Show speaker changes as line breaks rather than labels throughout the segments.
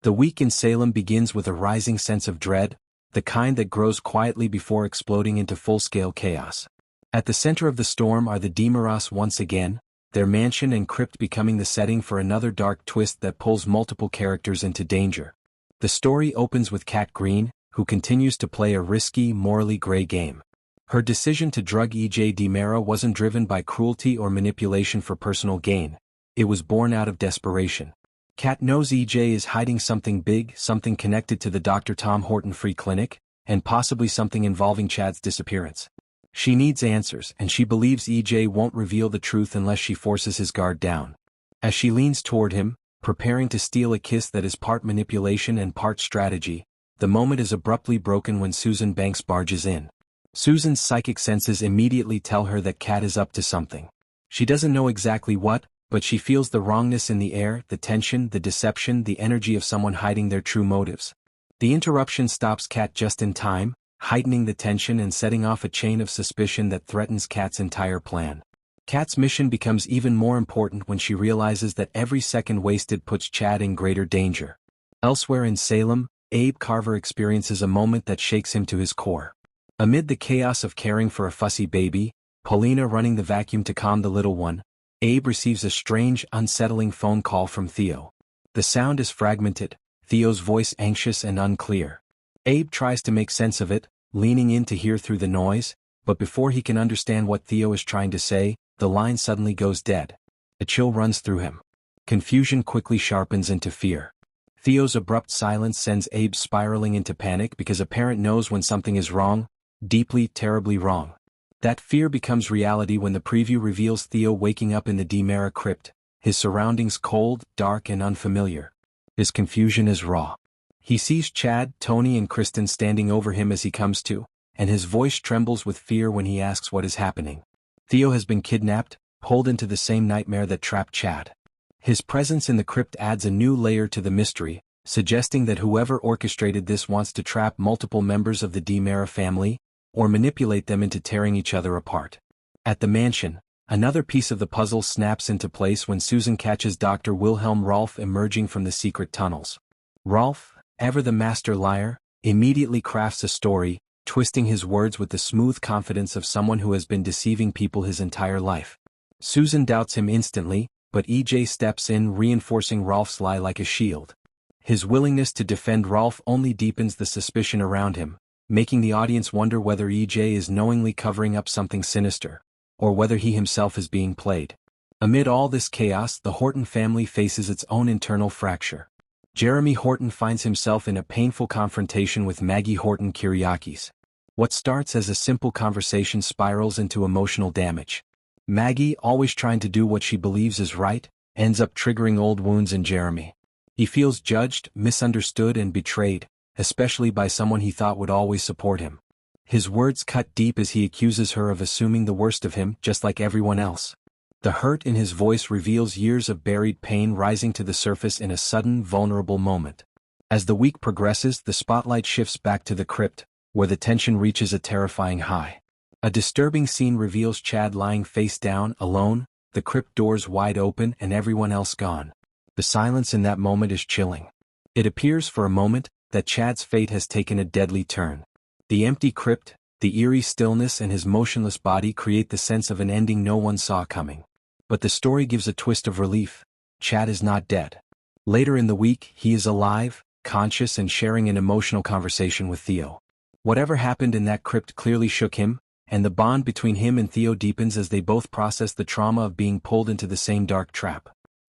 The week in Salem begins with a rising sense of dread, the kind that grows quietly before exploding into full-scale chaos. At the center of the storm are the DeMaras once again, their mansion and crypt becoming the setting for another dark twist that pulls multiple characters into danger. The story opens with Kat Green, who continues to play a risky, morally gray game. Her decision to drug E.J. DeMara wasn't driven by cruelty or manipulation for personal gain. It was born out of desperation. Kat knows E.J. is hiding something big, something connected to the Dr. Tom Horton Free Clinic, and possibly something involving Chad's disappearance. She needs answers, and she believes E.J. won't reveal the truth unless she forces his guard down. As she leans toward him, preparing to steal a kiss that is part manipulation and part strategy, the moment is abruptly broken when Susan Banks barges in. Susan's psychic senses immediately tell her that Kat is up to something. She doesn't know exactly what, but she feels the wrongness in the air, the tension, the deception, the energy of someone hiding their true motives. The interruption stops Kat just in time, heightening the tension and setting off a chain of suspicion that threatens Kat's entire plan. Kat's mission becomes even more important when she realizes that every second wasted puts Chad in greater danger. Elsewhere in Salem, Abe Carver experiences a moment that shakes him to his core. Amid the chaos of caring for a fussy baby, Paulina running the vacuum to calm the little one, Abe receives a strange, unsettling phone call from Theo. The sound is fragmented, Theo's voice anxious and unclear. Abe tries to make sense of it, leaning in to hear through the noise, but before he can understand what Theo is trying to say, the line suddenly goes dead. A chill runs through him. Confusion quickly sharpens into fear. Theo's abrupt silence sends Abe spiraling into panic because a parent knows when something is wrong, deeply, terribly wrong. That fear becomes reality when the preview reveals Theo waking up in the DeMara crypt, his surroundings cold, dark and unfamiliar. His confusion is raw. He sees Chad, Tony and Kristen standing over him as he comes to, and his voice trembles with fear when he asks what is happening. Theo has been kidnapped, pulled into the same nightmare that trapped Chad. His presence in the crypt adds a new layer to the mystery, suggesting that whoever orchestrated this wants to trap multiple members of the DeMara family, or manipulate them into tearing each other apart. At the mansion, another piece of the puzzle snaps into place when Susan catches Dr. Wilhelm Rolfe emerging from the secret tunnels. Rolfe, ever the master liar, immediately crafts a story, twisting his words with the smooth confidence of someone who has been deceiving people his entire life. Susan doubts him instantly, but E.J. steps in, reinforcing Rolfe's lie like a shield. His willingness to defend Rolfe only deepens the suspicion around him, making the audience wonder whether E.J. is knowingly covering up something sinister, or whether he himself is being played. Amid all this chaos, the Horton family faces its own internal fracture. Jeremy Horton finds himself in a painful confrontation with Maggie Horton Kyriakis. What starts as a simple conversation spirals into emotional damage. Maggie, always trying to do what she believes is right, ends up triggering old wounds in Jeremy. He feels judged, misunderstood and betrayed, especially by someone he thought would always support him. His words cut deep as he accuses her of assuming the worst of him, just like everyone else. The hurt in his voice reveals years of buried pain rising to the surface in a sudden, vulnerable moment. As the week progresses, the spotlight shifts back to the crypt, where the tension reaches a terrifying high. A disturbing scene reveals Chad lying face down, alone, the crypt doors wide open and everyone else gone. The silence in that moment is chilling. It appears for a moment that Chad's fate has taken a deadly turn. The empty crypt, the eerie stillness and his motionless body create the sense of an ending no one saw coming. But the story gives a twist of relief. Chad is not dead. Later in the week, he is alive, conscious and sharing an emotional conversation with Theo. Whatever happened in that crypt clearly shook him, and the bond between him and Theo deepens as they both process the trauma of being pulled into the same dark trap.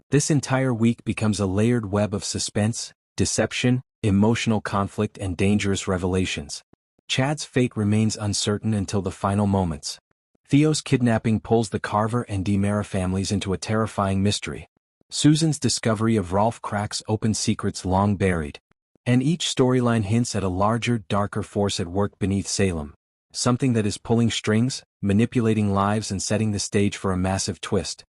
This entire week becomes a layered web of suspense, deception, emotional conflict and dangerous revelations. Chad's fate remains uncertain until the final moments. Theo's kidnapping pulls the Carver and DeMara families into a terrifying mystery. Susan's discovery of Rolfe cracks open secrets long buried. And each storyline hints at a larger, darker force at work beneath Salem. Something that is pulling strings, manipulating lives and setting the stage for a massive twist.